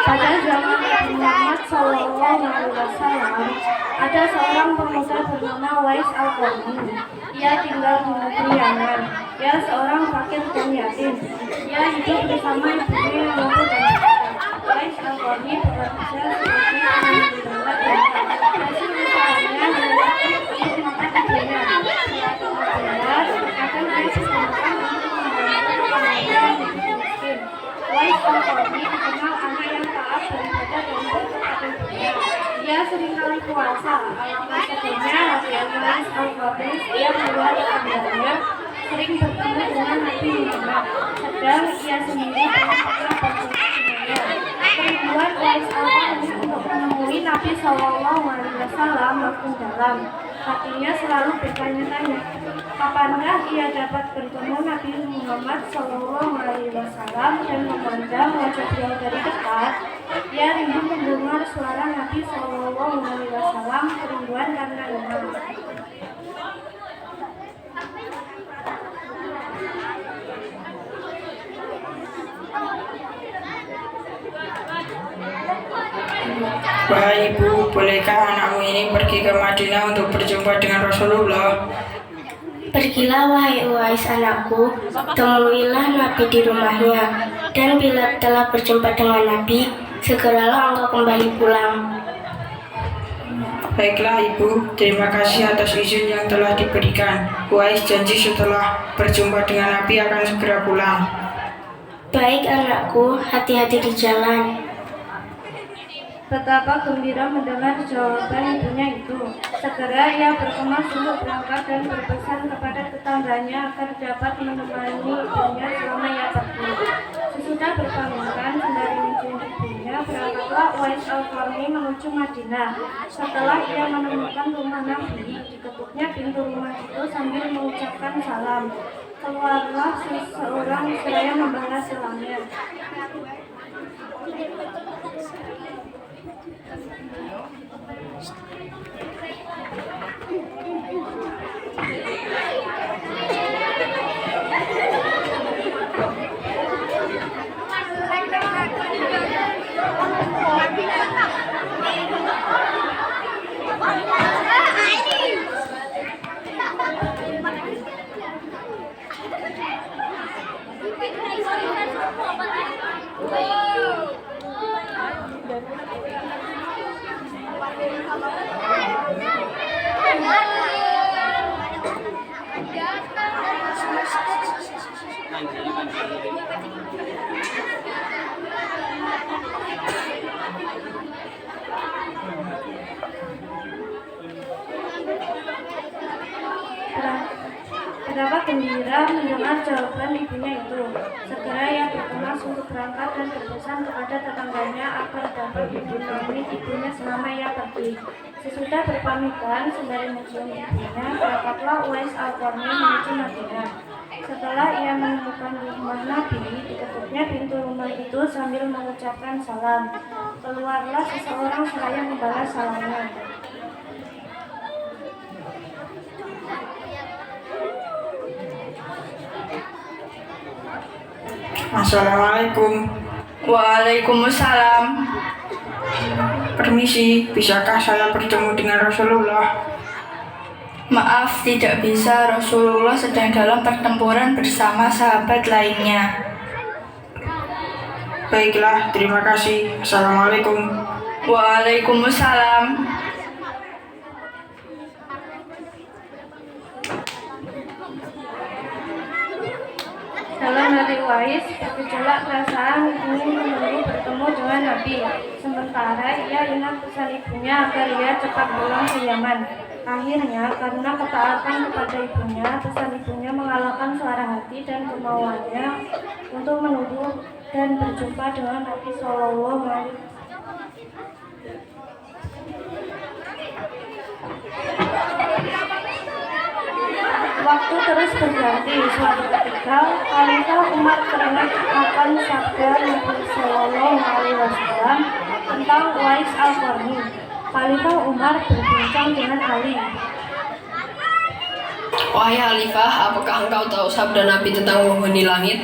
Pada zaman Nabi Muhammad SAW, ada seorang pemuda bernama Uwais al-Qarni. Ia tinggal di negeri Yaman. Ia seorang fakir dan yatim. Ia hidup bersama ibunya yang lumpuh dan sakit. Uwais al-Qarni bekerja sebagai penghuni tempat dan hasil usahanya adalah untuk makan ibunya. Suatu kemudian akan Uwais digunakan untuk membantu keluarga yang hidup miskin. Uwais al-Qarni dikenal anak yang taat beribadah dan bertakwa ibunya. Ia seringkali puasa. Alangkah sedihnya hati Uwais al-Qarni setiap keluar tetangganya sering bertemu dengan Nabi Muhammad, sedang ia sendiri belum pernah bertemu dengannya. Kerinduan Uwais al-Qarni untuk menemui Nabi SAW makin dalam. Hatinya selalu bertanya-tanya, kapankah ia dapat bertemu Nabi Muhammad SAW dan memandang wajah beliau dari dekat. Ia rindu mendengar suara Nabi SAW, kerinduan karena iman. Wahai ibu, bolehkah anakmu ini pergi ke Madinah untuk berjumpa dengan Rasulullah? Pergilah wahai Uwais anakku, temuilah Nabi di rumahnya, dan bila telah berjumpa dengan Nabi, segeralah engkau kembali pulang. Baiklah ibu, terima kasih atas izin yang telah diberikan. Uwais janji setelah berjumpa dengan Nabi akan segera pulang. Baik anakku, hati-hati di jalan. Betapa gembira mendengar jawaban ibunya itu. Segera ia berkemas untuk berangkat dan berpesan kepada tetangganya agar dapat menemani ibunya selama ia pergi. Sesudah berpamitan sembari menjemput ibunya, berangkatlah Uwais al-Qarni menuju Madinah. Setelah ia menemukan rumah Nabi, diketuknya pintu rumah itu sambil mengucapkan salam. Keluarlah seseorang seraya membalas salamnya. Betapa gembira mendengar jawaban ibunya itu. Segera ia berkemas untuk berangkat dan berpesan kepada tetangganya agar dapat menemani ibunya selama ia pergi. Sesudah berpamitan sembari mencium ibunya, berangkatlah Uwais al-Qarni menuju Madinah. Setelah ia menemukan rumah Nabi, diketuknya pintu rumah itu sambil mengucapkan salam. Keluarlah seseorang seraya membalas salamnya. Assalamualaikum. Waalaikumsalam. Permisi, bisakah saya bertemu dengan Rasulullah? Maaf, tidak bisa. Rasulullah sedang dalam pertempuran bersama sahabat lainnya. Baiklah, terima kasih. Assalamualaikum. Waalaikumsalam. Dalam hati Uwais bergejolak perasaan ingin menunggu bertemu dengan Nabi. Sementara ia ingat pesan ibunya agar ia cepat pulang ke Yaman. Akhirnya, karena ketaatan kepada ibunya, pesan ibunya mengalahkan suara hati dan kemauannya untuk menunggu dan berjumpa dengan Nabi Sallallahu Alaihi Wasallam. Waktu terus berganti. Suatu ketika, Khalifah Umar teringat akan sabda Nabi Sallallahu Alaihi Wasallam tentang Uwais al-Qarni. Khalifah Umar berbincang dengan Ali. Wahai Khalifah, apakah engkau tahu sabda Nabi tentang penghuni langit?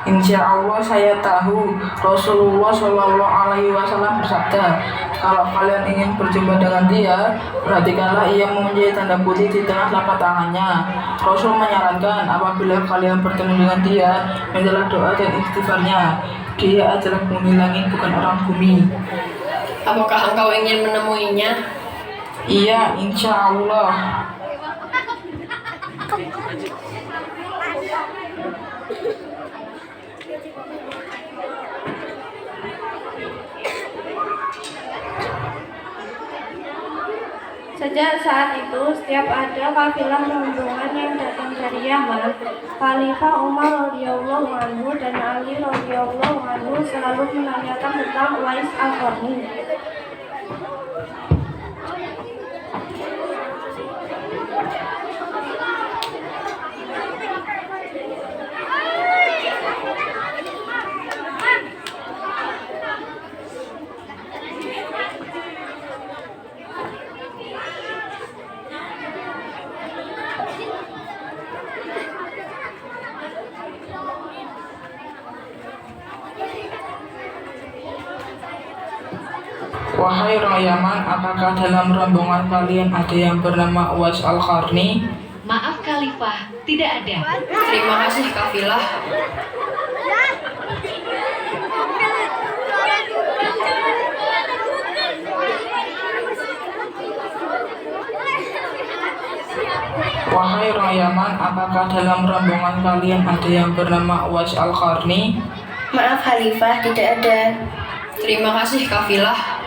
Insya Allah saya tahu. Rasulullah Shallallahu Alaihi Wasallam bersabda, kalau kalian ingin berjumpa dengan dia, perhatikanlah ia mempunyai tanda putih di tengah telapak tangannya. Rasul menyarankan apabila kalian bertemu dengan dia, mintalah doa dan istighfarnya. Dia adalah penghuni langit, bukan orang bumi. Apakah engkau ingin menemuinya? Iya, insya Allah. Sejak saat itu, setiap ada kafilah rombongan yang datang dari Yaman, Khalifah Umar radhiyallahu anhu dan Ali radhiyallahu anhu selalu menanyakan tentang Uwais al-Qarni. Wahai orang Yaman, apakah dalam rombongan kalian ada yang bernama Uwais al-Qarni? Maaf Khalifah, tidak ada. Terima kasih kafilah. Wahai orang Yaman, apakah dalam rombongan kalian ada yang bernama Uwais al-Qarni? Maaf Khalifah, tidak ada. Terima kasih kafilah.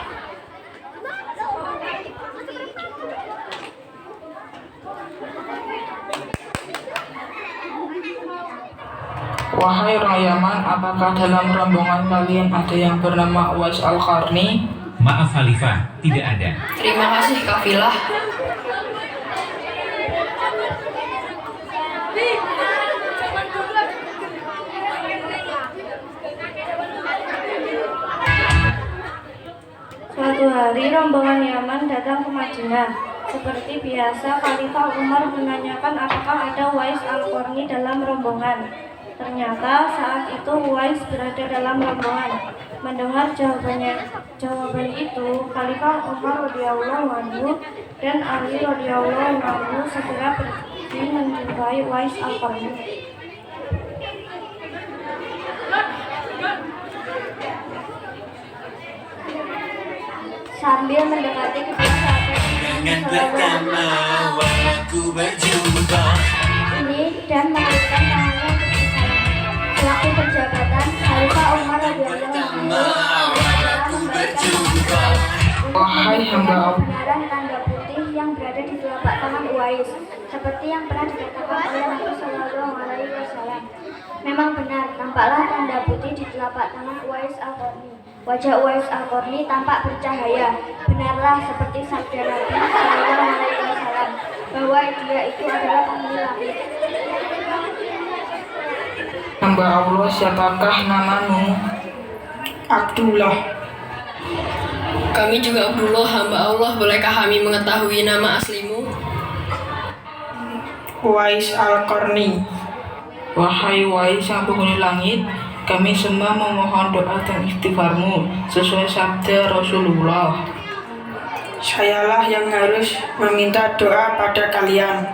Wahai orang Yaman, apakah dalam rombongan kalian ada yang bernama Uwais al-Qarni? Maaf Khalifah, tidak ada. Terima kasih kafilah. Suatu hari rombongan Yaman datang ke Madinah. Seperti biasa, Khalifah Umar menanyakan apakah ada Uwais al-Qarni dalam rombongan. Ternyata saat itu Uwais berada dalam rombongan. Mendengar jawaban itu, Khalifah Umar radhiyallahu anhu dan Ali radhiyallahu anhu segera pergi menjumpai Uwais al-Qarni. Sambil mendekati kedua sahabat ini dan memberikan tangannya untuk bersama. Selaku perjabatan, Khalifah Umar radhiyallahu anhu Wahai hamba Allah, kebenaran tanda putih yang berada di telapak tangan Uwais, seperti yang pernah dikatakan oleh Nabi Shallallahu Alaihi Wasallam. Memang benar, tampaklah tanda putih di telapak tangan Uwais al-Qarni. Wajah Uwais al-Qarni tampak bercahaya. Benarlah seperti sabda Nabi Shallallahu Alaihi Wasallam bahwa dia itu adalah penghuni langit. hamba Allah, siapakah namamu? Abdullah. Kami juga Abdullah, hamba Allah. Bolehkah kami mengetahui nama aslimu? Uwais al-Qarni. Wahai Uwais yang penghuni langit, kami semua memohon doa dan istighfarmu sesuai sabda Rasulullah. Sayalah yang harus meminta doa pada kalian.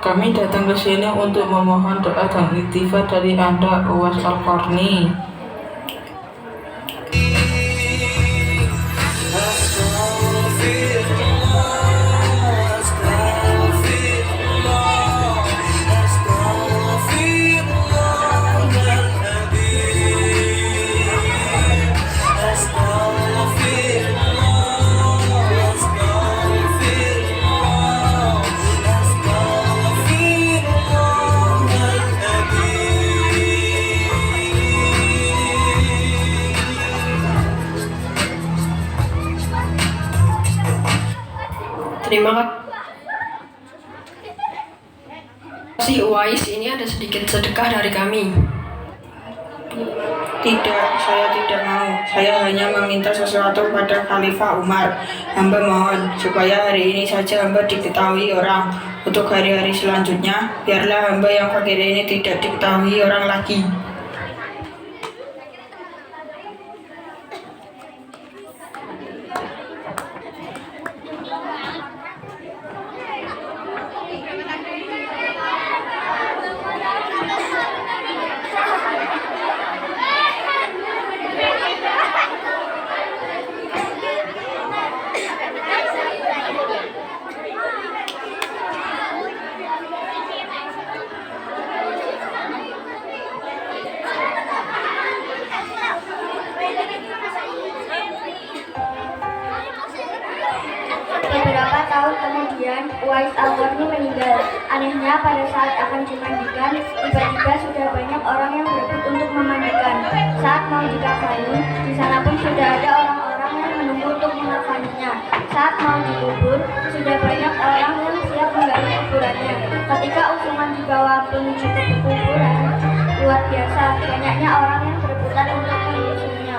Kami datang ke sini untuk memohon doa dan istighfar dari Anda, Uwais al-Qarni. Terima kasih Uwais, ini ada sedikit sedekah dari kami. Tidak, saya tidak mau. Saya hanya meminta sesuatu pada Khalifah Umar. Hamba mohon supaya hari ini saja hamba diketahui orang. Untuk hari-hari selanjutnya, biarlah hamba yang fakir ini tidak diketahui orang lagi. kemudian Uwais Al-Qarni meninggal. Anehnya pada saat akan dimandikan, tiba-tiba sudah banyak orang yang berebut untuk memandikan. Saat mau dikafani, di sana pun sudah ada orang-orang yang menunggu untuk mengafaninya. Saat mau dikubur, sudah banyak orang yang siap menggali kuburannya. Ketika usungan dibawa menuju ke kuburan, luar biasa banyaknya orang yang berebutan untuk mengusungnya.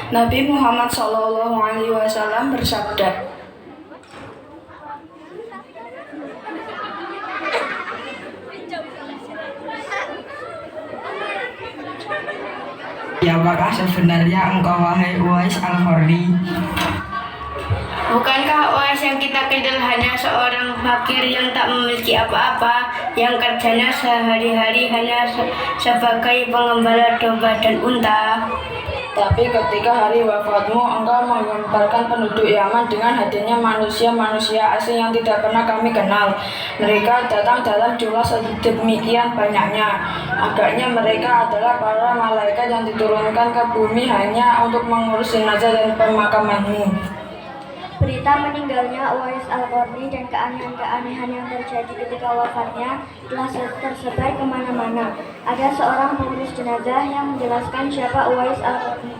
Nabi Muhammad SAW bersabda, Siapakah sebenarnya engkau wahai Uwais Al-Qarni? Bukankah Uwais yang kita kenal hanya seorang fakir yang tak memiliki apa-apa, yang kerjanya sehari-hari hanya sebagai pengembala domba dan unta? tapi ketika hari wafatmu, engkau menggemparkan penduduk Yaman dengan hadirnya manusia-manusia asing yang tidak pernah kami kenal. Mereka datang dalam jumlah sedemikian banyaknya. Agaknya mereka adalah para malaikat yang diturunkan ke bumi hanya untuk mengurus jenazah dan pemakamanmu. Berita meninggalnya Uwais Al-Qarni dan keanehan-keanehan yang terjadi ketika wafatnya telah tersebar kemana-mana. Ada seorang pengurus jenazah yang menjelaskan siapa Uwais Al-Qarni.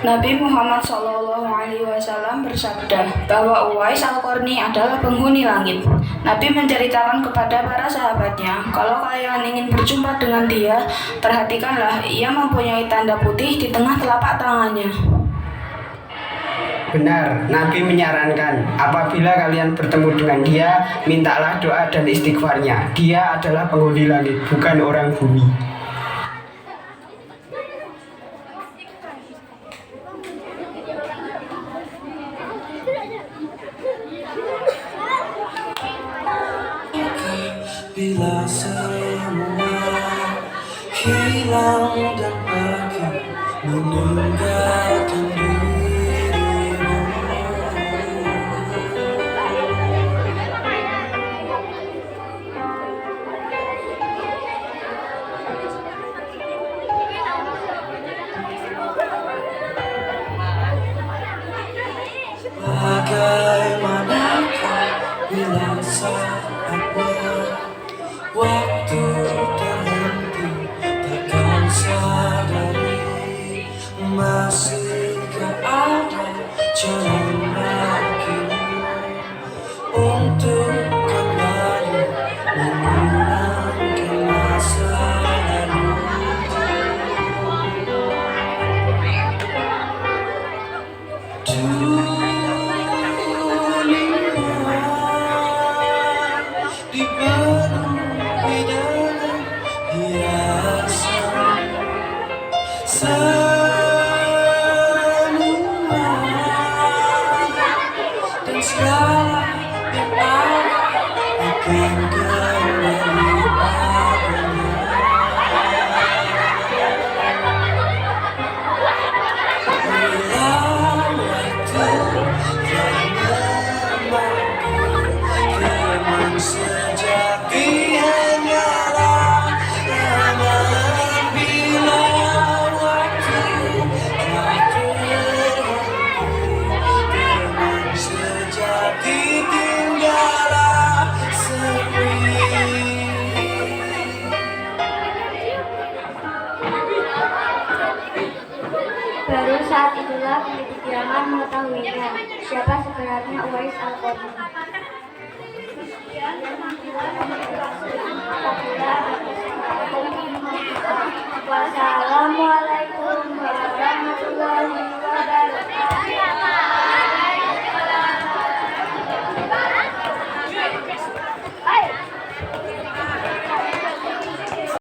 Nabi Muhammad SAW bersabda bahwa Uwais Al-Qarni adalah penghuni langit. Nabi menceritakan kepada para sahabatnya, kalau kalian ingin berjumpa dengan dia, perhatikanlah ia mempunyai tanda putih di tengah telapak tangannya. Benar, Nabi menyarankan apabila kalian bertemu dengan dia, mintalah doa dan istighfarnya. Dia adalah penghuni langit, bukan orang bumi. Bila semua hilang dan pergi meninggalkan dirimu, bagaimanakah bila saatnya waktu terhenti, takkan sadari masihkah ada jalan bagimu untuk kembali mengulang masa lalu. Baru saat itulah penduduk Yaman mengetahuinya siapa sebenarnya Uwais Al-Qarni.